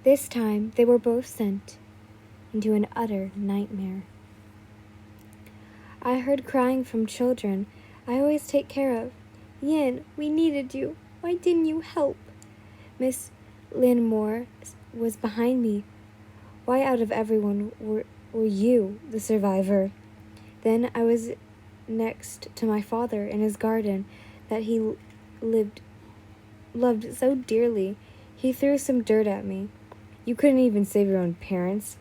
This time they were both sent into an utter nightmare. I heard crying from children I always take care of. Yin, we needed you. Why didn't you help? Miss Linmore was behind me. Why out of everyone were you the survivor? Then I was next to my father in his garden that he loved so dearly. He threw some dirt at me. You couldn't even save your own parents.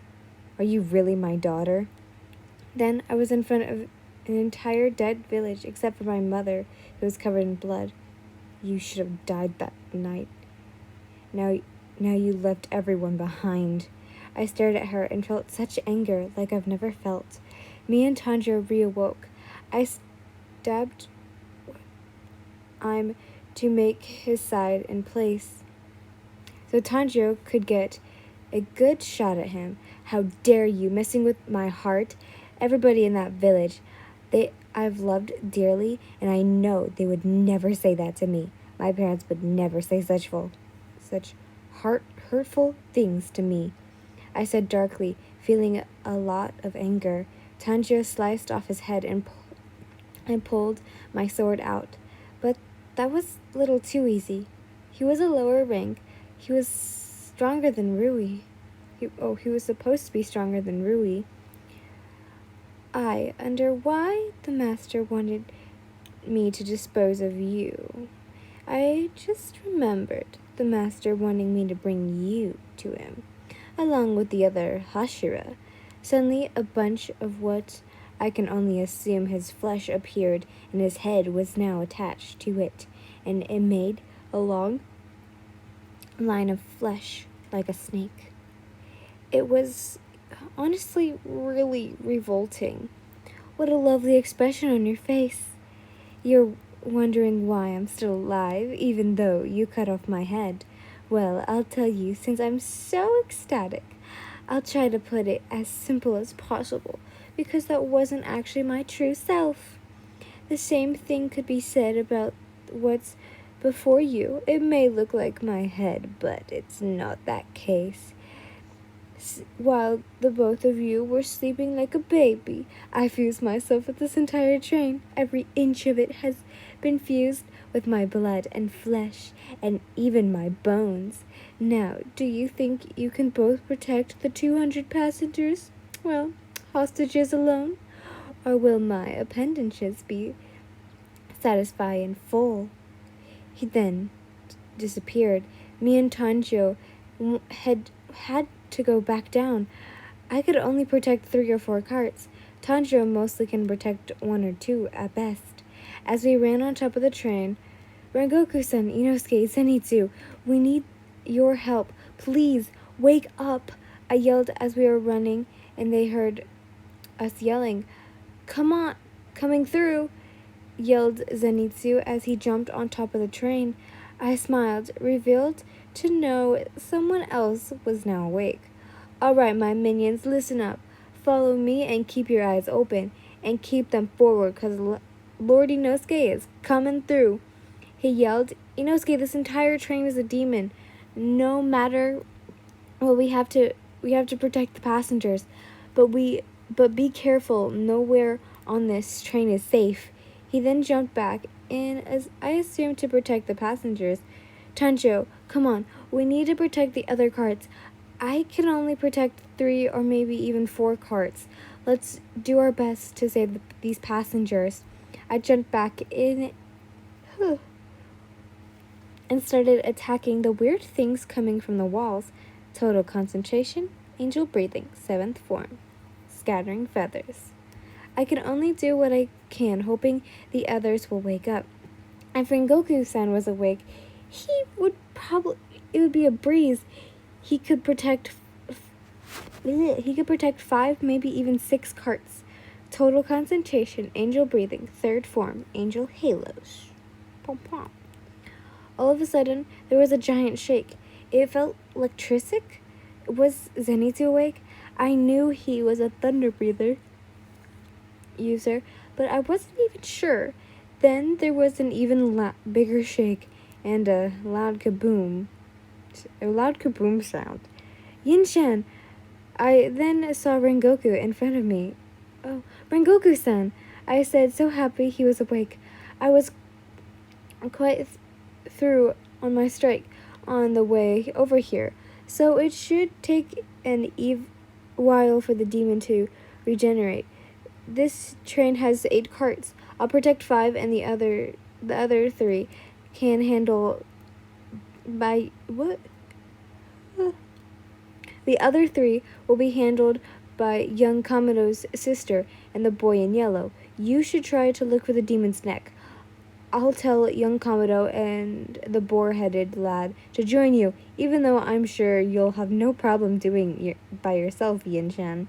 Are you really my daughter? Then I was in front of an entire dead village except for my mother, who was covered in blood. You should have died that night. Now you left everyone behind. I stared at her and felt such anger like I've never felt. Me and Tanja reawoke. I stabbed I'm to make his side in place so Tanjiro could get a good shot at him. How dare you, messing with my heart? Everybody in that village, I've loved dearly, and I know they would never say that to me. My parents would never say such hurtful things to me. I said darkly, feeling a lot of anger. Tanjiro sliced off his head and pulled my sword out. But that was a little too easy. He was a lower rank. He was stronger than Rui. He was supposed to be stronger than Rui. I wonder why the master wanted me to dispose of you. I just remembered the master wanting me to bring you to him, along with the other Hashira. Suddenly, a bunch of what I can only assume his flesh appeared, and his head was now attached to it, and it made a long line of flesh like a snake. It was honestly really revolting. What a lovely expression on your face. You're wondering why I'm still alive, even though you cut off my head. Well, I'll tell you, since I'm so ecstatic, I'll try to put it as simple as possible, because that wasn't actually my true self. The same thing could be said about what's before you. It may look like my head, but it's not that case. While the both of you were sleeping like a baby, I fused myself with this entire train. Every inch of it has been fused with my blood and flesh, and even my bones. Now, do you think you can both protect the 200 passengers? Well, hostages alone? Or will my appendages be satisfied in full? He then disappeared. Me and Tanjo had to go back down. I could only protect 3 or 4 carts. Tanjiro mostly can protect 1 or 2 at best. As we ran on top of the train, Rengoku-san, Inosuke, Zenitsu, we need your help. Please, wake up! I yelled as we were running, and they heard us yelling. Come on, coming through, yelled Zenitsu as he jumped on top of the train. I smiled, revealed to know someone else was now awake. All right, my minions, listen up. Follow me and keep your eyes open, and keep them forward, because Lord Inosuke is coming through. He yelled, Inosuke, this entire train is a demon. No matter what, we have to protect the passengers. But be careful, nowhere on this train is safe. He then jumped back in, as I assumed, to protect the passengers. Tanjo, come on, we need to protect the other carts. I can only protect 3 or maybe even 4 carts. Let's do our best to save these passengers. I jumped back in and started attacking the weird things coming from the walls. Total concentration, angel breathing, 7th form, scattering feathers. I can only do what I can, hoping the others will wake up. If Rengoku-san was awake, it would be a breeze. He could protect 5, maybe even 6 carts. Total concentration, angel breathing, 3rd form, angel halos. Pom pom. All of a sudden, there was a giant shake. It felt electric. Was Zenitsu awake? I knew he was a thunder breather user, but I wasn't even sure. Then there was an even bigger shake and a loud kaboom sound. Yinshan! I then saw Rengoku in front of me. Oh, Rengoku-san! I said, so happy he was awake. I was quite through on my strike on the way over here, so it should take an while for the demon to regenerate. This train has 8 carts. I'll protect 5, and the other 3 can handle by what? The other 3 will be handled by young Kamado's sister and the boy in yellow. You should try to look for the demon's neck. I'll tell young Kamado and the boar-headed lad to join you, even though I'm sure you'll have no problem doing it by yourself, Yin-chan.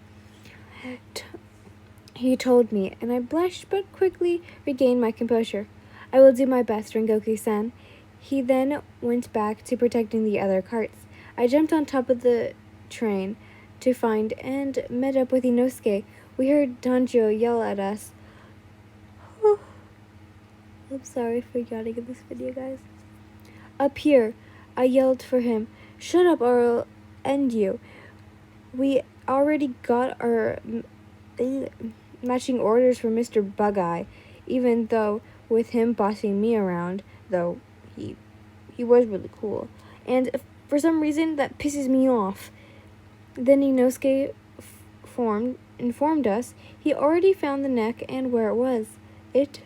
He told me, and I blushed but quickly regained my composure. I will do my best, Rengoku-san. He then went back to protecting the other carts. I jumped on top of the train to find and met up with Inosuke. We heard Tanjiro yell at us. I'm sorry for yawning in this video, guys. Up here, I yelled for him. Shut up or I'll end you. We already got our matching orders for Mr. Bug-Eye, even though with him bossing me around, though he was really cool. And for some reason, that pisses me off. Then Inosuke informed us he already found the neck and where it was. It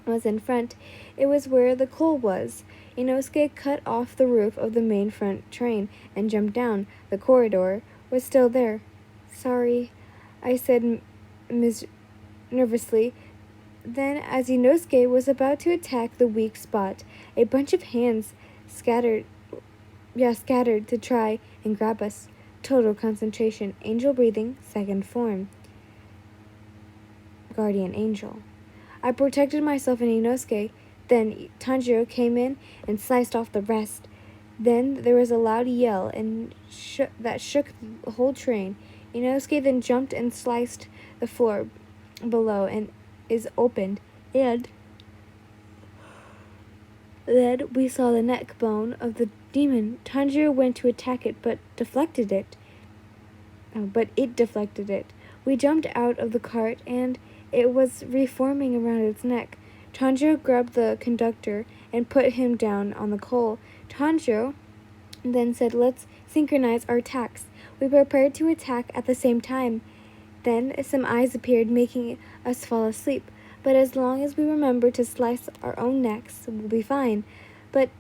was in front. It was where the coal was. Inosuke cut off the roof of the main front train and jumped down. The corridor was still there. Sorry, I said nervously. Then, as Inosuke was about to attack the weak spot, a bunch of hands scattered to try and grab us. Total concentration. Angel breathing, second form. Guardian angel. I protected myself and Inosuke. Then Tanjiro came in and sliced off the rest. Then there was a loud yell and that shook the whole train. Inosuke then jumped and sliced the floor below and is opened. And then we saw the neck bone of the demon. Tanjiro went to attack it, but it deflected it. We jumped out of the cart, and it was reforming around its neck. Tanjiro grabbed the conductor and put him down on the coal. Tanjiro then said, let's synchronize our attacks. We prepared to attack at the same time. Then some eyes appeared, making us fall asleep. But as long as we remember to slice our own necks, we'll be fine. But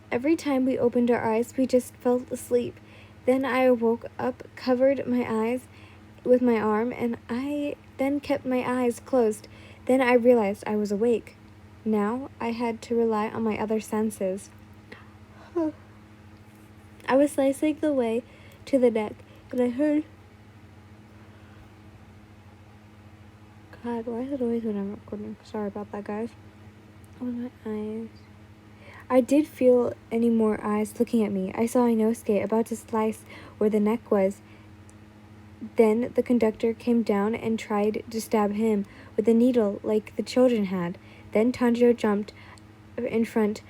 every time we opened our eyes, we just fell asleep. Then I woke up, covered my eyes with my arm, and I then kept my eyes closed. Then I realized I was awake. Now I had to rely on my other senses. I was slicing the way to the neck, and I heard... God, why is it always when I'm recording? Sorry about that, guys. With my eyes... I did feel any more eyes looking at me. I saw Inosuke about to slice where the neck was. Then the conductor came down and tried to stab him with a needle like the children had. Then Tanjiro jumped in front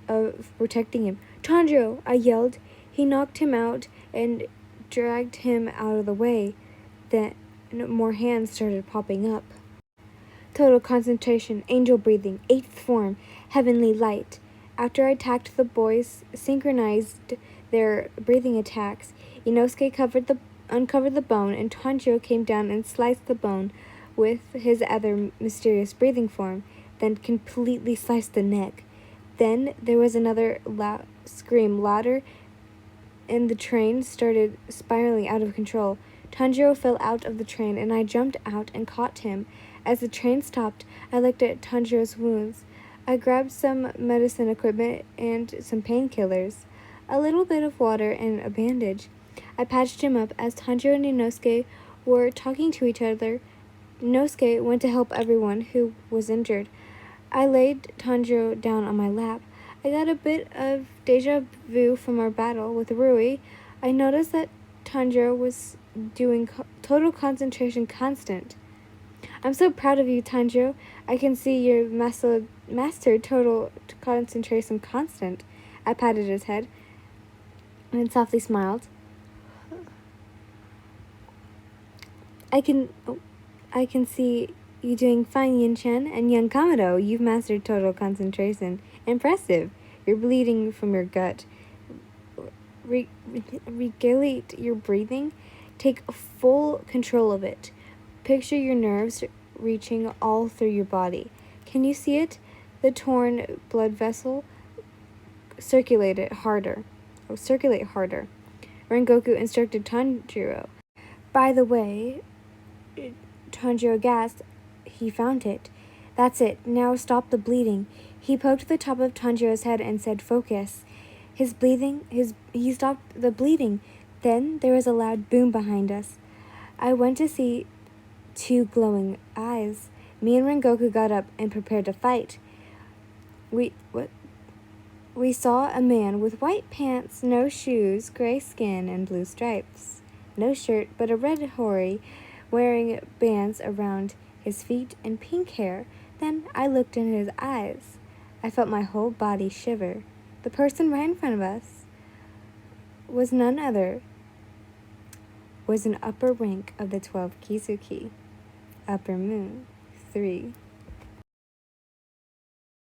of protecting him. Tanjiro! I yelled. He knocked him out and dragged him out of the way. Then more hands started popping up. Total concentration, angel breathing, 8th form, heavenly light. After I attacked, the boys synchronized their breathing attacks. Inosuke uncovered the bone, and Tanjiro came down and sliced the bone with his other mysterious breathing form, then completely sliced the neck. Then there was another scream, louder, and the train started spiraling out of control. Tanjiro fell out of the train, and I jumped out and caught him. As the train stopped, I looked at Tanjiro's wounds. I grabbed some medicine equipment and some painkillers, a little bit of water, and a bandage. I patched him up. As Tanjiro and Inosuke were talking to each other, Inosuke went to help everyone who was injured. I laid Tanjiro down on my lap. I got a bit of deja vu from our battle with Rui. I noticed that Tanjiro was doing total concentration constant. I'm so proud of you, Tanjiro. I can see you mastered total concentration constant. I patted his head. and softly smiled. I can see you doing fine, Yin-chan, and young Kamado, you've mastered total concentration. Impressive. You're bleeding from your gut. Regulate your breathing. Take full control of it. Picture your nerves reaching all through your body. Can you see it? The torn blood vessel? Circulate harder. Rengoku instructed Tanjiro. By the way, Tanjiro gasped. He found it. That's it. Now stop the bleeding. He poked the top of Tanjiro's head and said, focus. He stopped the bleeding. Then there was a loud boom behind us. I went to see two glowing eyes. Me and Rengoku got up and prepared to fight. We saw a man with white pants, no shoes, gray skin, and blue stripes. No shirt, but a red hori, wearing bands around his feet and pink hair. Then I looked in his eyes. I felt my whole body shiver. The person right in front of us was none other, was an upper rank of the 12 Kizuki. Upper Moon 3.